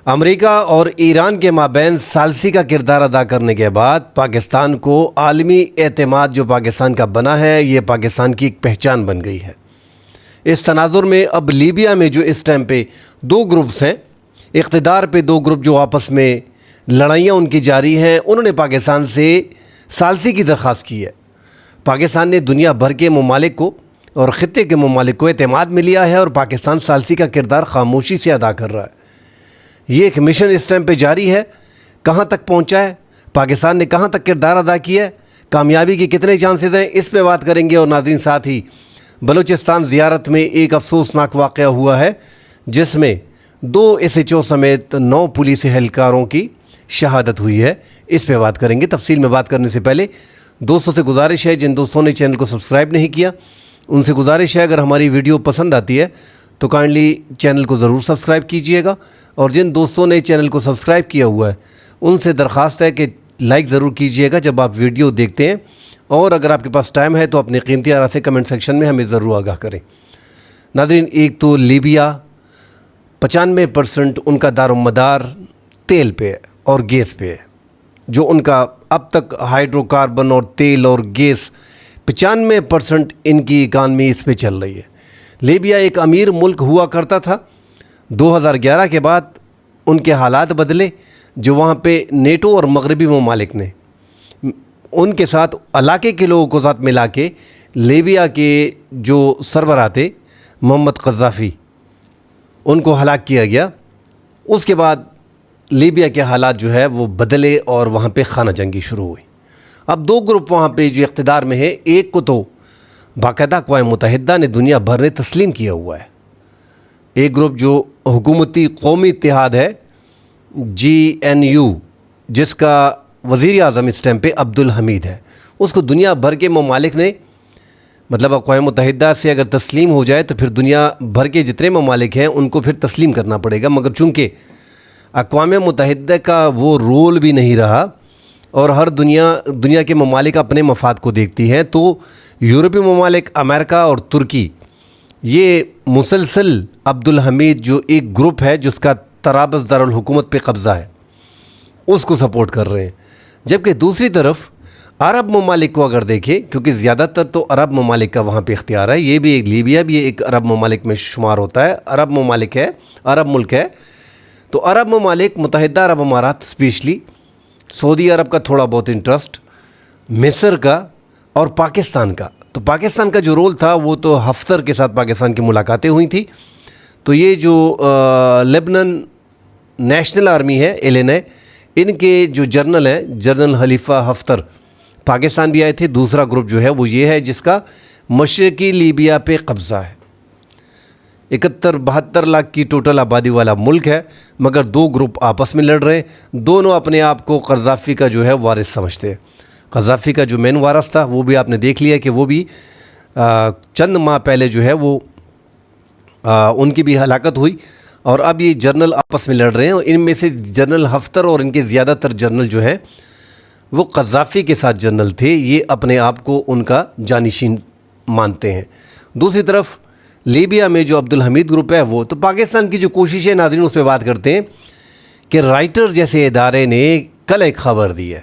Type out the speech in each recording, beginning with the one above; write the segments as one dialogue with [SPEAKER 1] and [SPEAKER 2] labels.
[SPEAKER 1] امریکہ اور ایران کے مابین ثالثی کا کردار ادا کرنے کے بعد پاکستان کو عالمی اعتماد جو پاکستان کا بنا ہے یہ پاکستان کی ایک پہچان بن گئی ہے۔ اس تناظر میں اب لیبیا میں جو اس ٹائم پہ دو گروپس ہیں، اقتدار پہ دو گروپ جو آپس میں لڑائیاں ان کی جاری ہیں، انہوں نے پاکستان سے ثالثی کی درخواست کی ہے۔ پاکستان نے دنیا بھر کے ممالک کو اور خطے کے ممالک کو اعتماد میں لیا ہے اور پاکستان ثالثی کا کردار خاموشی سے ادا کر رہا ہے۔ یہ ایک مشن اس ٹائم پہ جاری ہے، کہاں تک پہنچا ہے، پاکستان نے کہاں تک کردار ادا کیا ہے، کامیابی کے کتنے چانسز ہیں، اس پہ بات کریں گے۔ اور ناظرین ساتھ ہی بلوچستان زیارت میں ایک افسوسناک واقعہ ہوا ہے جس میں 2 SHO سمیت 9 پولیس اہلکاروں کی شہادت ہوئی ہے، اس پہ بات کریں گے۔ تفصیل میں بات کرنے سے پہلے دوستوں سے گزارش ہے، جن دوستوں نے چینل کو سبسکرائب نہیں کیا ان سے گزارش ہے، اگر ہماری ویڈیو پسند آتی ہے تو کائنڈلی چینل کو ضرور سبسکرائب کیجئے گا، اور جن دوستوں نے چینل کو سبسکرائب کیا ہوا ہے ان سے درخواست ہے کہ لائک ضرور کیجئے گا جب آپ ویڈیو دیکھتے ہیں، اور اگر آپ کے پاس ٹائم ہے تو اپنے قیمتی آراء سے کمنٹ سیکشن میں ہمیں ضرور آگاہ کریں۔ ناظرین، ایک تو لیبیا 95% ان کا دار و مدار تیل پہ اور گیس پہ ہے، جو ان کا اب تک ہائیڈرو کاربن اور تیل اور گیس 95% ان کی اکانومی اس پہ چل رہی ہے۔ لیبیا ایک امیر ملک ہوا کرتا تھا، 2011 کے بعد ان کے حالات بدلے، جو وہاں پہ نیٹو اور مغربی ممالک نے ان کے ساتھ علاقے کے لوگوں کو ساتھ ملا کے لیبیا کے جو سربراہ تھے محمد قذافی ان کو ہلاک کیا گیا۔ اس کے بعد لیبیا کے حالات جو ہے وہ بدلے اور وہاں پہ خانہ جنگی شروع ہوئی۔ اب 2 گروپ وہاں پہ جو اقتدار میں ہے، ایک کو تو باقاعدہ اقوام متحدہ نے دنیا بھر نے تسلیم کیا ہوا ہے، ایک گروپ جو حکومتی قومی اتحاد ہے GNU، جس کا وزیر اعظم اس ٹائم پہ عبدالحمید ہے، اس کو دنیا بھر کے ممالک نے، مطلب اقوام متحدہ سے اگر تسلیم ہو جائے تو پھر دنیا بھر کے جتنے ممالک ہیں ان کو پھر تسلیم کرنا پڑے گا، مگر چونکہ اقوام متحدہ کا وہ رول بھی نہیں رہا اور ہر دنیا کے ممالک اپنے مفاد کو دیکھتی ہیں، تو یورپی ممالک، امریکہ اور ترکی یہ مسلسل عبدالحمید جو ایک گروپ ہے جس کا طرابلس دارالحکومت پہ قبضہ ہے اس کو سپورٹ کر رہے ہیں، جبکہ دوسری طرف عرب ممالک کو اگر دیکھیں، کیونکہ زیادہ تر تو عرب ممالک کا وہاں پہ اختیار ہے، یہ بھی ایک لیبیا بھی ایک عرب ممالک میں شمار ہوتا ہے، عرب ممالک ہے، عرب ملک ہے، تو عرب ممالک، متحدہ عرب امارات اسپیشلی، سعودی عرب کا تھوڑا بہت انٹرسٹ، مصر کا اور پاکستان کا۔ تو پاکستان کا جو رول تھا وہ تو ہفتر کے ساتھ پاکستان کی ملاقاتیں ہوئی تھیں، تو یہ جو لیبنان نیشنل آرمی ہے LNA، ان کے جو جنرل ہیں جنرل خلیفہ ہفتر پاکستان بھی آئے تھے۔ دوسرا گروپ جو ہے وہ یہ ہے جس کا مشرقی لیبیا پہ قبضہ ہے، 71-72 لاکھ کی ٹوٹل آبادی والا ملک ہے، مگر 2 گروپ آپس میں لڑ رہے ہیں، دونوں اپنے آپ کو قذافی کا جو ہے وارث سمجھتے ہیں۔ قذافی کا جو مین وارث تھا وہ بھی آپ نے دیکھ لیا کہ وہ بھی چند ماہ پہلے جو ہے وہ ان کی بھی ہلاکت ہوئی، اور اب یہ جنرل آپس میں لڑ رہے ہیں، اور ان میں سے جنرل ہفتر اور ان کے زیادہ تر جنرل جو ہیں وہ قذافی کے ساتھ جنرل تھے، یہ اپنے آپ کو ان کا جانشین مانتے ہیں۔ دوسری طرف لیبیا میں جو عبدالحمید گروپ ہے وہ تو پاکستان کی جو کوشش ہے، ناظرین اس پہ بات کرتے ہیں کہ رائٹر جیسے ادارے نے کل ایک خبر دی ہے،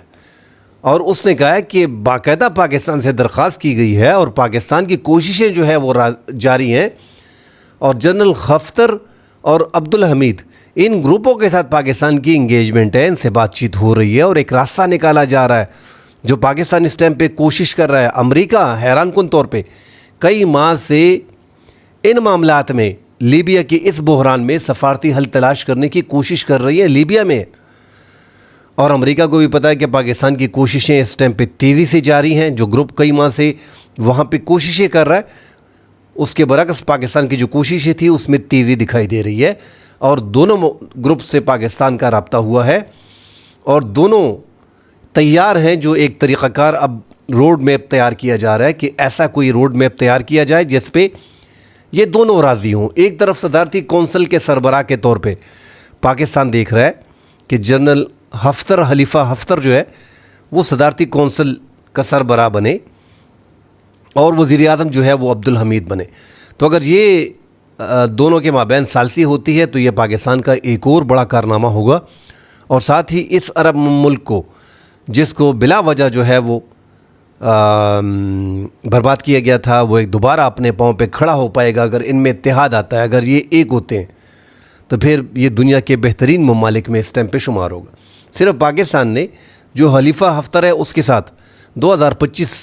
[SPEAKER 1] اور اس نے کہا ہے کہ باقاعدہ پاکستان سے درخواست کی گئی ہے اور پاکستان کی کوششیں جو ہے وہ جاری ہیں، اور جنرل ہفتر اور عبدالحمید ان گروپوں کے ساتھ پاکستان کی انگیجمنٹ ہے، ان سے بات چیت ہو رہی ہے اور ایک راستہ نکالا جا رہا ہے جو پاکستان اس ٹائم پہ کوشش کر رہا ہے۔ امریکہ حیران کن طور پہ کئی ماہ سے ان معاملات میں، لیبیا کے اس بحران میں سفارتی حل تلاش کرنے کی کوشش کر رہی ہے لیبیا میں، اور امریکہ کو بھی پتہ ہے کہ پاکستان کی کوششیں اس ٹائم پہ تیزی سے جاری ہیں، جو گروپ کئی ماہ سے وہاں پہ کوششیں کر رہا ہے اس کے برعکس پاکستان کی جو کوششیں تھی اس میں تیزی دکھائی دے رہی ہے، اور دونوں گروپ سے پاکستان کا رابطہ ہوا ہے، اور دونوں تیار ہیں جو ایک طریقہ کار اب روڈ میپ تیار کیا جا رہا ہے کہ ایسا کوئی روڈ میپ تیار کیا جائے جس پہ یہ دونوں راضی ہوں۔ ایک طرف صدارتی کونسل کے سربراہ کے طور پہ پاکستان دیکھ رہا ہے کہ جنرل ہفتر خلیفہ ہفتر جو ہے وہ صدارتی کونسل کا سربراہ بنے اور وزیر اعظم جو ہے وہ عبدالحمید بنے۔ تو اگر یہ دونوں کے مابین ثالثی ہوتی ہے تو یہ پاکستان کا ایک اور بڑا کارنامہ ہوگا، اور ساتھ ہی اس عرب ملک کو جس کو بلا وجہ جو ہے وہ برباد کیا گیا تھا، وہ ایک دوبارہ اپنے پاؤں پہ کھڑا ہو پائے گا اگر ان میں اتحاد آتا ہے، اگر یہ ایک ہوتے ہیں تو پھر یہ دنیا کے بہترین ممالک میں اس ٹائم پہ شمار ہوگا۔ صرف پاکستان نے جو حلیفہ ہفتر ہے اس کے ساتھ 2025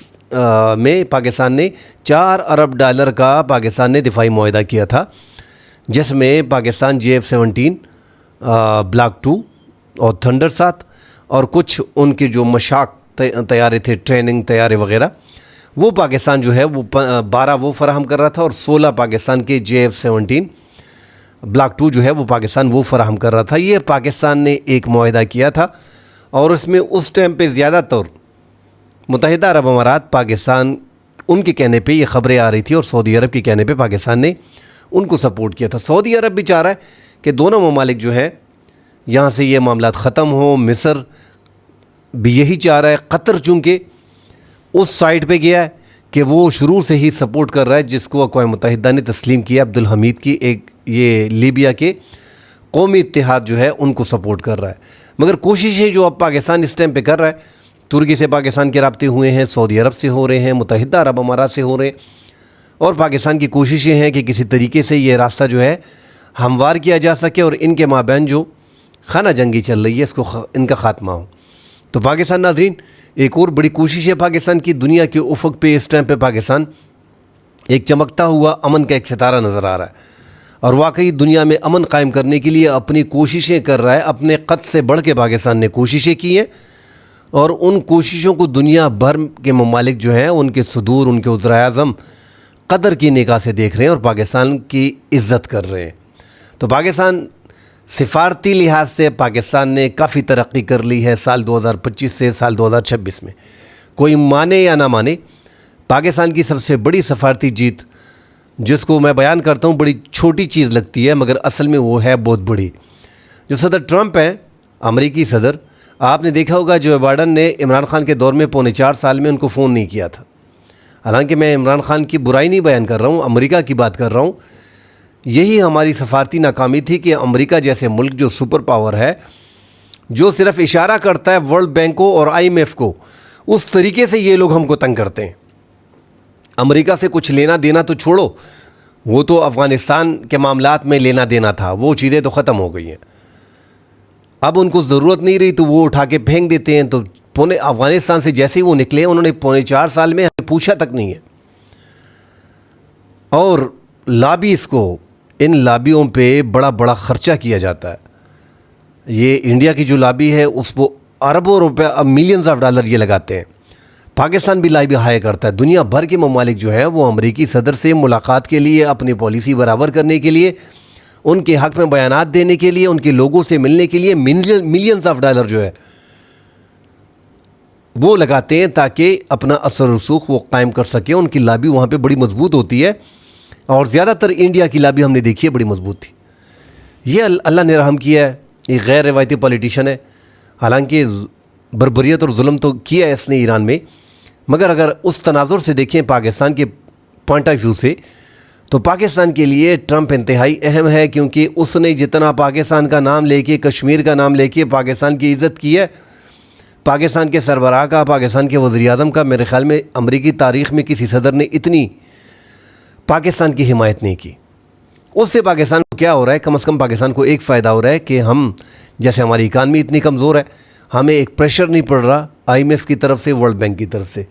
[SPEAKER 1] میں پاکستان نے $4 ارب کا پاکستان نے دفاعی معاہدہ کیا تھا، جس میں پاکستان JF-17 بلاک 2 اور تھنڈر 7 اور کچھ ان کے جو مشاق طیارے تھے، ٹریننگ طیارے وغیرہ، وہ پاکستان جو ہے وہ 12 وہ فراہم کر رہا تھا، اور 16 پاکستان کے JF-17 بلاک 2 جو ہے وہ پاکستان وہ فراہم کر رہا تھا۔ یہ پاکستان نے ایک معاہدہ کیا تھا، اور اس میں اس ٹائم پہ زیادہ تر متحدہ عرب امارات، پاکستان ان کے کہنے پہ یہ خبریں آ رہی تھی، اور سعودی عرب کے کہنے پہ پاکستان نے ان کو سپورٹ کیا تھا۔ سعودی عرب بھی چاہ رہا ہے کہ دونوں ممالک جو ہیں یہاں سے یہ معاملات ختم ہوں، مصر بھی یہی چاہ رہا ہے، قطر چونکہ اس سائٹ پہ گیا ہے کہ وہ شروع سے ہی سپورٹ کر رہا ہے جس کو اقوام متحدہ نے تسلیم کیا، عبدالحمید کی ایک یہ لیبیا کے قومی اتحاد جو ہے ان کو سپورٹ کر رہا ہے۔ مگر کوششیں جو اب پاکستان اس ٹائم پہ کر رہا ہے، ترکی سے پاکستان کے رابطے ہوئے ہیں، سعودی عرب سے ہو رہے ہیں، متحدہ عرب امارات سے ہو رہے ہیں، اور پاکستان کی کوششیں ہیں کہ کسی طریقے سے یہ راستہ جو ہے ہموار کیا جا سکے اور ان کے مابین جو خانہ جنگی چل رہی ہے اس کو ان کا خاتمہ ہو۔ تو پاکستان ناظرین، ایک اور بڑی کوشش ہے پاکستان کی، دنیا کے افق پہ اس ٹائم پہ پاکستان ایک چمکتا ہوا امن کا ایک ستارہ نظر آ رہا ہے، اور واقعی دنیا میں امن قائم کرنے کے لیے اپنی کوششیں کر رہا ہے۔ اپنے قد سے بڑھ کے پاکستان نے کوششیں کی ہیں، اور ان کوششوں کو دنیا بھر کے ممالک جو ہیں ان کے صدور، ان کے وزرائے اعظم قدر کی نگاہ سے دیکھ رہے ہیں اور پاکستان کی عزت کر رہے ہیں۔ تو پاکستان سفارتی لحاظ سے پاکستان نے کافی ترقی کر لی ہے سال 2025 سے سال 2026 میں، کوئی مانے یا نہ مانے۔ پاکستان کی سب سے بڑی سفارتی جیت، جس کو میں بیان کرتا ہوں بڑی چھوٹی چیز لگتی ہے مگر اصل میں وہ ہے بہت بڑی، جو صدر ٹرمپ ہیں، امریکی صدر، آپ نے دیکھا ہوگا جو بائیڈن نے عمران خان کے دور میں 4.25 سال میں ان کو فون نہیں کیا تھا۔ حالانکہ میں عمران خان کی برائی نہیں بیان کر رہا ہوں، امریکہ کی بات کر رہا ہوں۔ یہی ہماری سفارتی ناکامی تھی کہ امریکہ جیسے ملک جو سپر پاور ہے، جو صرف اشارہ کرتا ہے ورلڈ بینک کو اور IMF کو، اس طریقے سے یہ لوگ ہم کو تنگ کرتے ہیں۔ امریکہ سے کچھ لینا دینا تو چھوڑو، وہ تو افغانستان کے معاملات میں لینا دینا تھا، وہ چیزیں تو ختم ہو گئی ہیں، اب ان کو ضرورت نہیں رہی تو وہ اٹھا کے پھینک دیتے ہیں۔ تو افغانستان سے جیسے ہی وہ نکلے انہوں نے 4.25 سال میں ہمیں پوچھا تک نہیں ہے، اور لابیز کو، ان لابیوں پہ بڑا بڑا خرچہ کیا جاتا ہے۔ یہ انڈیا کی جو لابی ہے اس کو اربوں روپے، ملینز آف ڈالر یہ لگاتے ہیں۔ پاکستان بھی لابی ہائے کرتا ہے۔ دنیا بھر کے ممالک جو ہیں وہ امریکی صدر سے ملاقات کے لیے، اپنی پالیسی برابر کرنے کے لیے، ان کے حق میں بیانات دینے کے لیے، ان کے لوگوں سے ملنے کے لیے ملینز آف ڈالر جو ہے وہ لگاتے ہیں تاکہ اپنا اثر رسوخ وہ قائم کر سکیں۔ ان کی لابی وہاں پہ بڑی مضبوط ہوتی ہے، اور زیادہ تر انڈیا کی لابی ہم نے دیکھی ہے بڑی مضبوط تھی۔ یہ اللہ نے رحم کیا ہے، ایک غیر روایتی پولیٹیشین ہے، حالانکہ بربریت اور ظلم تو کیا ہے اس نے ایران میں، مگر اگر اس تناظر سے دیکھیں پاکستان کے پوائنٹ آف ویو سے، تو پاکستان کے لیے ٹرمپ انتہائی اہم ہے، کیونکہ اس نے جتنا پاکستان کا نام لے کے، کشمیر کا نام لے کے پاکستان کی عزت کی ہے، پاکستان کے سربراہ کا، پاکستان کے وزیر اعظم کا، میرے خیال میں امریکی تاریخ میں کسی صدر نے اتنی پاکستان کی حمایت نہیں کی۔ اس سے پاکستان کو کیا ہو رہا ہے؟ کم از کم پاکستان کو ایک فائدہ ہو رہا ہے کہ ہم، جیسے ہماری اکانومی اتنی کمزور ہے، ہمیں ایک پریشر نہیں پڑ رہا IMF کی طرف سے، ورلڈ بینک کی طرف سے۔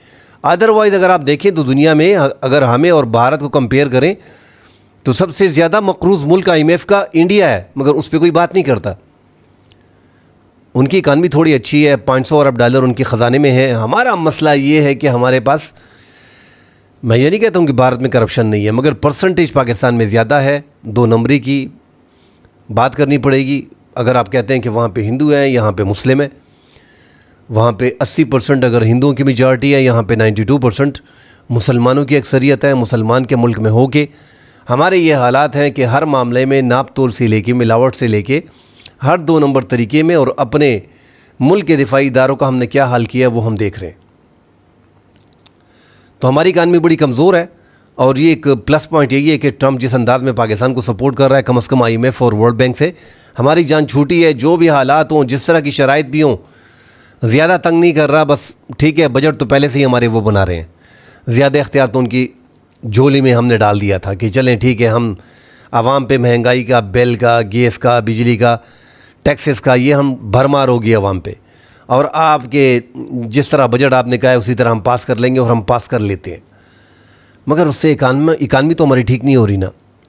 [SPEAKER 1] ادروائز اگر آپ دیکھیں تو دنیا میں اگر ہمیں اور بھارت کو کمپیئر کریں تو سب سے زیادہ مقروض ملک IMF کا انڈیا ہے، مگر اس پہ کوئی بات نہیں کرتا۔ ان کی اکانومی تھوڑی اچھی ہے، 500 ارب ڈالر ان کے خزانے میں ہے۔ ہمارا مسئلہ یہ ہے کہ ہمارے پاس، میں یہ نہیں کہتا ہوں کہ بھارت میں کرپشن نہیں ہے، مگر پرسنٹیج پاکستان میں زیادہ ہے۔ 2 نمبری کی بات کرنی پڑے گی۔ اگر آپ کہتے ہیں کہ وہاں پہ ہندو ہیں، یہاں پہ مسلم ہیں، وہاں پہ 80% اگر ہندوؤں کی میجارٹی ہے، یہاں پہ 92% مسلمانوں کی اکثریت ہے۔ مسلمان کے ملک میں ہو کے ہمارے یہ حالات ہیں کہ ہر معاملے میں ناپ تول سے لے کے، ملاوٹ سے لے کے، ہر 2 نمبر طریقے میں، اور اپنے ملک کے دفاعی اداروں کا ہم نے کیا حال کیا ہے وہ ہم دیکھ رہے ہیں۔ تو ہماری اکانومی بڑی کمزور ہے، اور یہ ایک پلس پوائنٹ یہی ہے کہ ٹرمپ جس انداز میں پاکستان کو سپورٹ کر رہا ہے، کم از کم IMF اور ورلڈ بینک سے ہماری جان چھوٹی ہے. جو بھی حالات ہوں، جس طرح کی شرائط بھی ہوں، زیادہ تنگ نہیں کر رہا. بس ٹھیک ہے، بجٹ تو پہلے سے ہی ہمارے وہ بنا رہے ہیں. زیادہ اختیار تو ان کی جھولی میں ہم نے ڈال دیا تھا کہ چلیں ٹھیک ہے، ہم عوام پہ مہنگائی کا، بل کا، گیس کا، بجلی کا، ٹیکسز کا، یہ ہم بھرمار ہوگی عوام پہ، اور آپ کے جس طرح بجٹ آپ نے کہا ہے اسی طرح ہم پاس کر لیں گے، اور ہم پاس کر لیتے ہیں. مگر اس سے اکانمی تو ہماری ٹھیک نہیں ہو رہی نا.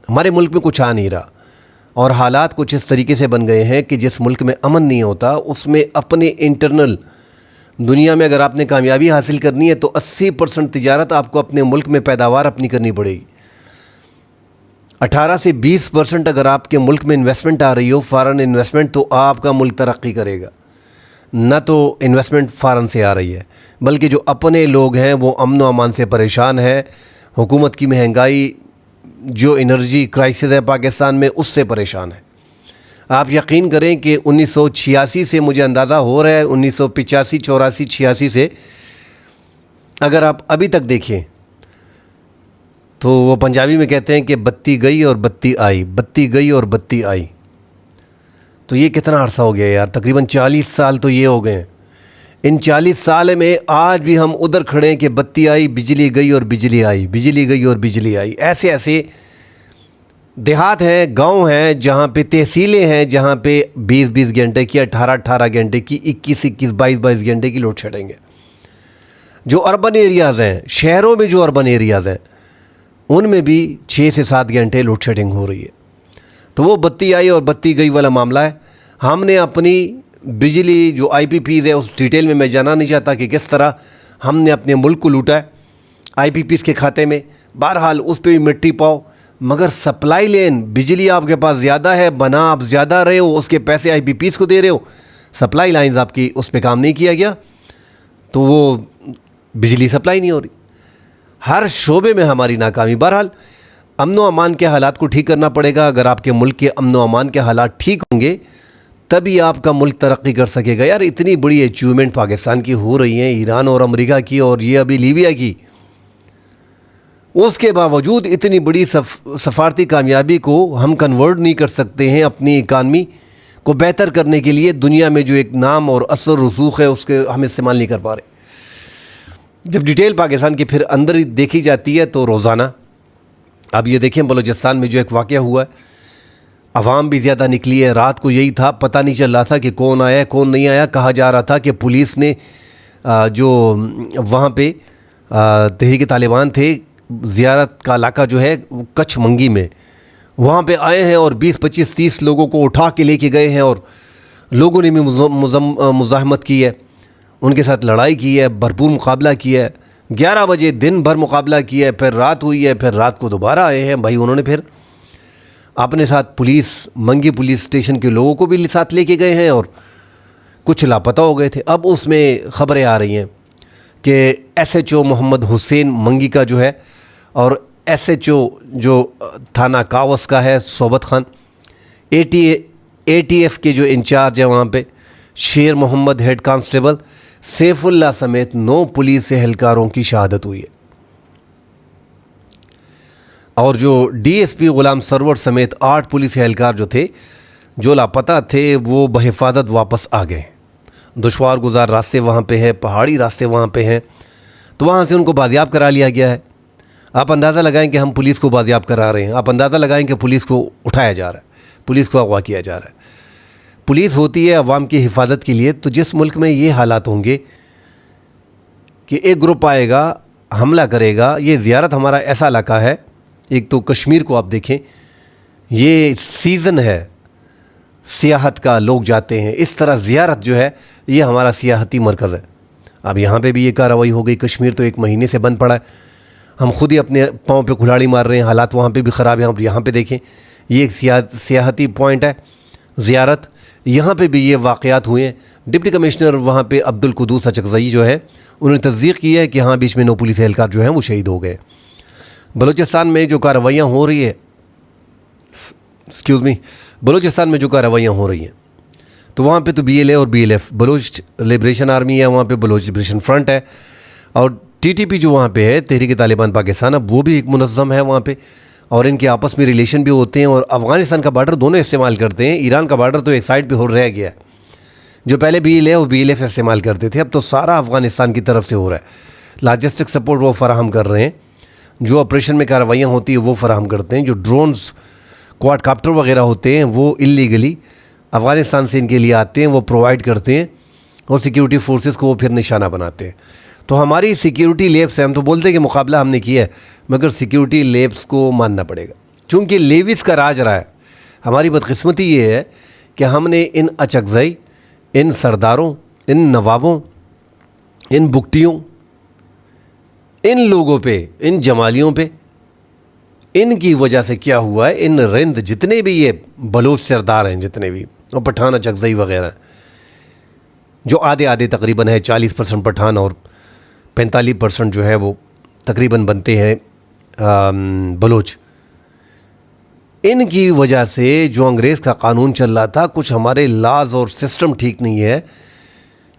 [SPEAKER 1] ہمارے ملک میں کچھ آ نہیں رہا، اور حالات کچھ اس طریقے سے بن گئے ہیں کہ جس ملک میں امن نہیں ہوتا، اس میں اپنے انٹرنل دنیا میں اگر آپ نے کامیابی حاصل کرنی ہے تو 80% تجارت آپ کو اپنے ملک میں پیداوار اپنی کرنی پڑے گی. 18 سے 20% اگر آپ کے ملک میں انویسٹمنٹ آ رہی ہو، فارن انویسٹمنٹ، تو آپ کا ملک ترقی کرے گا. نہ تو انویسٹمنٹ فارن سے آ رہی ہے، بلکہ جو اپنے لوگ ہیں وہ امن و امان سے پریشان ہے. حکومت کی مہنگائی، جو انرجی کرائسس ہے پاکستان میں، اس سے پریشان ہے. آپ یقین کریں کہ 1986 سے مجھے اندازہ ہو رہا ہے، 1985، 84، 86 سے اگر آپ ابھی تک دیکھیں تو وہ پنجابی میں کہتے ہیں کہ بتی گئی اور بتی آئی، بتی گئی اور بتی آئی. تو یہ کتنا عرصہ ہو گیا یار؟ تقریباً 40 سال تو یہ ہو گئے ہیں. ان 40 سال میں آج بھی ہم ادھر کھڑے ہیں کہ بتی آئی، بجلی گئی اور بجلی آئی، بجلی گئی اور بجلی آئی. ایسے ایسے دیہات ہیں، گاؤں ہیں، جہاں پہ تحصیلیں ہیں، جہاں پہ 20 گھنٹے کی، 18 گھنٹے کی، 21 22 گھنٹے کی لوڈ شیڈنگ ہے. جو اربن ایریاز ہیں، شہروں میں جو اربن ایریاز ہیں، ان میں بھی 6 سے 7 گھنٹے لوڈ شیڈنگ ہو رہی ہے. تو وہ بتی آئی اور بتی گئی والا معاملہ ہے. ہم نے اپنی بجلی جو IPPs ہے، اس ڈیٹیل میں جانا نہیں چاہتا کہ کس طرح ہم نے اپنے ملک کو لوٹا ہے IPPs کے کھاتے میں. بہرحال اس پہ بھی مٹی پاؤ، مگر سپلائی لین، بجلی آپ کے پاس زیادہ ہے، بنا آپ زیادہ رہے ہو، اس کے پیسے IPPs کو دے رہے ہو، سپلائی لائنز آپ کی اس پہ کام نہیں کیا گیا، تو وہ بجلی سپلائی نہیں ہو رہی. ہر شعبے میں ہماری ناکامی. بہرحال امن و امان کے حالات کو ٹھیک کرنا پڑے گا. اگر آپ کے ملک کے امن و امان کے حالات ٹھیک ہوں گے تبھی آپ کا ملک ترقی کر سکے گا. یار اتنی بڑی اچیومنٹ پاکستان کی ہو رہی ہیں، ایران اور امریکہ کی، اور یہ ابھی لیبیا کی، اس کے باوجود اتنی بڑی سفارتی کامیابی کو ہم کنورٹ نہیں کر سکتے ہیں اپنی اکانمی کو بہتر کرنے کے لیے. دنیا میں جو ایک نام اور اثر رسوخ ہے اس کے ہم استعمال نہیں کر پا رہے. جب ڈیٹیل پاکستان کی پھر اندر دیکھی جاتی ہے تو روزانہ اب یہ دیکھیں بلوچستان میں جو ایک واقعہ ہوا ہے، عوام بھی زیادہ نکلی ہے. رات کو یہی تھا، پتہ نہیں چل رہا تھا کہ کون آیا کون نہیں آیا. کہا جا رہا تھا کہ پولیس نے جو وہاں پہ تحریک طالبان تھے، زیارت کا علاقہ جو ہے کچھ منگی میں، وہاں پہ آئے ہیں اور 20 25 30 لوگوں کو اٹھا کے لے کے گئے ہیں، اور لوگوں نے بھی مزاحمت کی ہے، ان کے ساتھ لڑائی کی ہے، بھرپور مقابلہ کیا ہے. 11 بجے دن بھر مقابلہ کیا ہے، پھر رات ہوئی ہے، پھر رات کو دوبارہ آئے ہیں. بھائی انہوں نے پھر اپنے ساتھ منگی پولیس اسٹیشن کے لوگوں کو بھی ساتھ لے کے گئے ہیں، اور کچھ لاپتہ ہو گئے تھے. اب اس میں خبریں آ رہی ہیں کہ SHO محمد حسین منگی کا جو ہے، اور SHO جو تھانہ کاوس کا ہے صوبت خان، ATF کے جو انچارج ہیں وہاں پہ شیر محمد ہیڈ کانسٹیبل سیف اللہ سمیت 9 پولیس اہلکاروں کی شہادت ہوئی ہے. اور جو DSP غلام سرور سمیت 8 پولیس اہلکار جو تھے، جو لاپتہ تھے، وہ بحفاظت واپس آ گئے. دشوار گزار راستے وہاں پہ ہیں، پہاڑی راستے وہاں پہ ہیں، تو وہاں سے ان کو بازیاب کرا لیا گیا ہے. آپ اندازہ لگائیں کہ ہم پولیس کو بازیاب کرا رہے ہیں، آپ اندازہ لگائیں کہ پولیس کو اٹھایا جا رہا ہے، پولیس کو اغوا کیا جا رہا ہے. پولیس ہوتی ہے عوام کی حفاظت کے لیے. تو جس ملک میں یہ حالات ہوں گے کہ ایک گروپ آئے گا، حملہ کرے گا. یہ زیارت ہمارا ایسا علاقہ ہے، ایک تو کشمیر کو آپ دیکھیں، یہ سیزن ہے سیاحت کا، لوگ جاتے ہیں. اس طرح زیارت جو ہے یہ ہمارا سیاحتی مرکز ہے. اب یہاں پہ بھی یہ کارروائی ہو گئی. کشمیر تو 1 مہینے سے بند پڑا ہے، ہم خود ہی اپنے پاؤں پہ کھلاڑی مار رہے ہیں. حالات وہاں پہ بھی خراب ہیں. آپ یہاں پہ دیکھیں، یہ ایک سیاحتی پوائنٹ ہے زیارت. یہاں پہ بھی یہ واقعات ہوئے ہیں. ڈپٹی کمشنر وہاں پہ عبدالقدوس اچکزئی جو ہے، انہوں نے تصدیق کی ہے کہ ہاں بیچ میں 9 پولیس اہلکار جو ہیں وہ شہید ہو گئے. بلوچستان میں جو کارروائیاں ہو رہی ہیں بلوچستان میں جو کارروائیاں ہو رہی ہیں، تو وہاں پہ تو BLA اور BLF بلوچ لبریشن آرمی ہے، وہاں پہ بلوچ لبریشن فرنٹ ہے، اور TTP جو وہاں پہ ہے تحریک طالبان پاکستان، اب وہ بھی ایک منظم ہے وہاں پہ، اور ان کے آپس میں ریلیشن بھی ہوتے ہیں، اور افغانستان کا بارڈر دونوں استعمال کرتے ہیں۔ ایران کا بارڈر تو ایک سائڈ پہ ہو رہ گیا ہے، جو پہلے BLA اور BLF استعمال کرتے تھے، اب تو سارا افغانستان کی طرف سے ہو رہا ہے۔ لاجسٹک سپورٹ وہ فراہم کر رہے ہیں، جو آپریشن میں کارروائیاں ہوتی ہیں وہ فراہم کرتے ہیں، جو ڈرونز کواد کاپٹر وغیرہ ہوتے ہیں وہ اللیگلی افغانستان سے ان کے لیے آتے ہیں، وہ پرووائڈ کرتے ہیں، اور سیکیورٹی فورسز کو وہ پھر نشانہ بناتے ہیں۔ تو ہماری سیکیورٹی لیبس ہیں، ہم تو بولتے ہیں کہ مقابلہ ہم نے کیا ہے، مگر سیکیورٹی لیبس کو ماننا پڑے گا، چونکہ لیویز کا راج رہا ہے۔ ہماری بدقسمتی یہ ہے کہ ہم نے ان اچکزئی، ان سرداروں، ان نوابوں، ان بگٹیوں، ان لوگوں پہ، ان جمالیوں پہ، ان کی وجہ سے کیا ہوا ہے، ان رند جتنے بھی یہ بلوچ سردار ہیں، جتنے بھی، اور پٹھان اچکزئی وغیرہ، جو آدھے تقریباً ہے، 40% پٹھان اور 45% جو ہے وہ تقریباً بنتے ہیں بلوچ۔ ان کی وجہ سے جو انگریز کا قانون چل رہا تھا، کچھ ہمارے لاز اور سسٹم ٹھیک نہیں ہے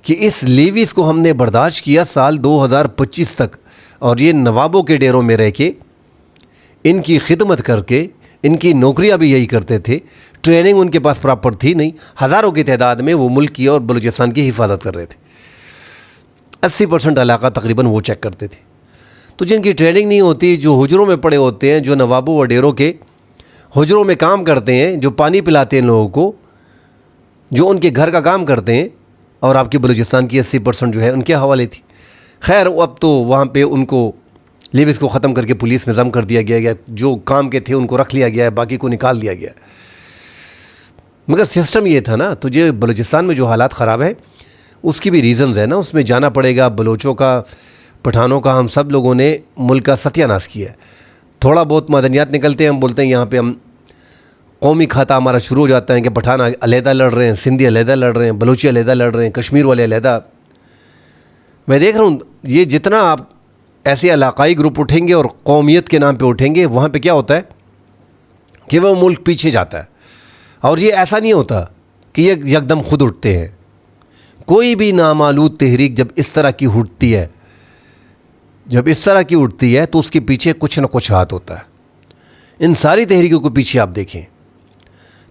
[SPEAKER 1] کہ اس لیویز کو ہم نے برداشت کیا سال 2025 تک، اور یہ نوابوں کے ڈیروں میں رہ کے، ان کی خدمت کر کے، ان کی نوکریاں بھی یہی کرتے تھے، ٹریننگ ان کے پاس پراپر تھی نہیں، ہزاروں کی تعداد میں وہ ملک کی اور بلوچستان کی حفاظت کر رہے تھے، 80% علاقہ تقریباً وہ چیک کرتے تھے۔ تو جن کی ٹریننگ نہیں ہوتی، جو حجروں میں پڑے ہوتے ہیں، جو نوابوں و ڈیروں کے حجروں میں کام کرتے ہیں، جو پانی پلاتے ہیں لوگوں کو، جو ان کے گھر کا کام کرتے ہیں، اور آپ کی بلوچستان کی 80% جو ہے ان کے حوالے تھی۔ خیر اب تو وہاں پہ ان کو لیویز کو ختم کر کے پولیس میں ضم کر دیا گیا، جو کام کے تھے ان کو رکھ لیا گیا ہے، باقی کو نکال دیا گیا۔ مگر سسٹم یہ تھا نا، تو جو بلوچستان میں جو حالات خراب ہیں اس کی بھی ریزنز ہیں نا، اس میں جانا پڑے گا۔ بلوچوں کا، پٹھانوں کا، ہم سب لوگوں نے ملک کا ستیہ ناش کیا ہے۔ تھوڑا بہت معدنیات نکلتے ہیں، ہم بولتے ہیں یہاں پہ ہم قومی کھاتہ ہمارا شروع ہو جاتا ہے کہ پٹھان علیحدہ لڑ رہے ہیں، سندھی علیحدہ لڑ رہے ہیں، بلوچی علیحدہ لڑ رہے ہیں، کشمیر والے علیحدہ۔ میں دیکھ رہا ہوں یہ جتنا آپ ایسے علاقائی گروپ اٹھیں گے اور قومیت کے نام پہ اٹھیں گے، وہاں پہ کیا ہوتا ہے کہ وہ ملک پیچھے جاتا ہے۔ اور یہ ایسا نہیں ہوتا کہ یہ یکدم خود اٹھتے ہیں۔ کوئی بھی نامعلوم تحریک جب اس طرح کی اٹھتی ہے، تو اس کے پیچھے کچھ نہ کچھ ہاتھ ہوتا ہے۔ ان ساری تحریکوں کو پیچھے آپ دیکھیں،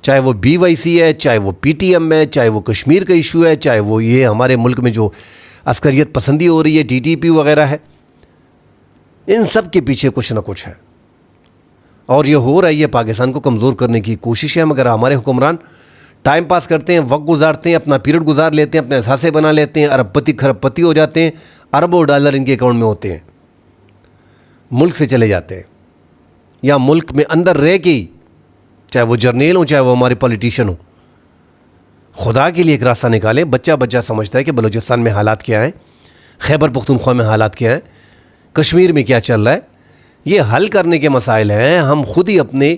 [SPEAKER 1] چاہے وہ BYC ہے، چاہے وہ PTM ہے، چاہے وہ کشمیر کا ایشو ہے، چاہے وہ یہ ہمارے ملک میں جو عسکریت پسندی ہو رہی ہے، TTP وغیرہ ہے، ان سب کے پیچھے کچھ نہ کچھ ہے۔ اور یہ ہو رہا ہے، یہ پاکستان کو کمزور کرنے کی کوشش ہے، مگر ہمارے حکمران ٹائم پاس کرتے ہیں، وقت گزارتے ہیں، اپنا پیریڈ گزار لیتے ہیں، اپنے اثاثے بنا لیتے ہیں، ارب پتی کھرب پتی ہو جاتے ہیں، اربوں ڈالر ان کے اکاؤنٹ میں ہوتے ہیں، ملک سے چلے جاتے ہیں، یا ملک میں اندر رہ کے ہی، چاہے وہ جرنیل ہوں، چاہے وہ ہمارے پولیٹیشین ہوں۔ خدا کے لیے ایک راستہ نکالیں۔ بچہ سمجھتا ہے کہ بلوچستان میں حالات کیا ہیں، خیبر پختونخوا میں حالات کیا ہیں، کشمیر میں کیا چل رہا ہے، یہ حل کرنے کے مسائل ہیں۔ ہم خود ہی اپنے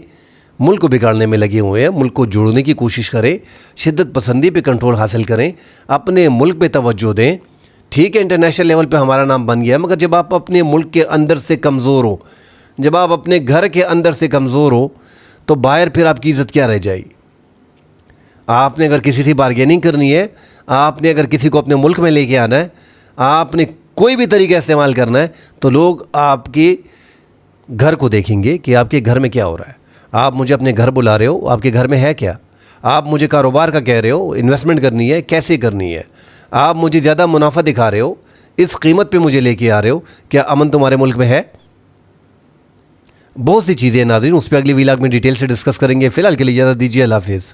[SPEAKER 1] ملک کو بگاڑنے میں لگے ہوئے ہیں۔ ملک کو جوڑنے کی کوشش کریں، شدت پسندی پہ کنٹرول حاصل کریں، اپنے ملک پہ توجہ دیں۔ ٹھیک ہے انٹرنیشنل لیول پہ ہمارا نام بن گیا، مگر جب آپ اپنے ملک کے اندر سے کمزور ہو، جب آپ اپنے گھر کے اندر سے کمزور ہو، تو باہر پھر آپ کی عزت کیا رہ جائے گی؟ آپ نے اگر کسی سے بارگیننگ کرنی ہے، آپ نے اگر کسی کو اپنے ملک میں لے کے آنا ہے، آپ نے کوئی بھی طریقہ استعمال کرنا ہے، تو لوگ آپ کے گھر کو دیکھیں گے کہ آپ کے گھر میں کیا ہو رہا ہے۔ آپ مجھے اپنے گھر بلا رہے ہو، آپ کے گھر میں ہے کیا؟ آپ مجھے کاروبار کا کہہ رہے ہو، انویسٹمنٹ کرنی ہے، کیسے کرنی ہے؟ آپ مجھے زیادہ منافع دکھا رہے ہو، اس قیمت پہ مجھے لے کے آ رہے ہو، کیا امن تمہارے ملک میں ہے؟ بہت سی چیزیں ہیں ناظرین، اس پہ اگلی ویلاگ میں ڈیٹیل سے ڈسکس کریں گے۔ فی الحال کے لیے اجازت دیجیے، اللہ حافظ۔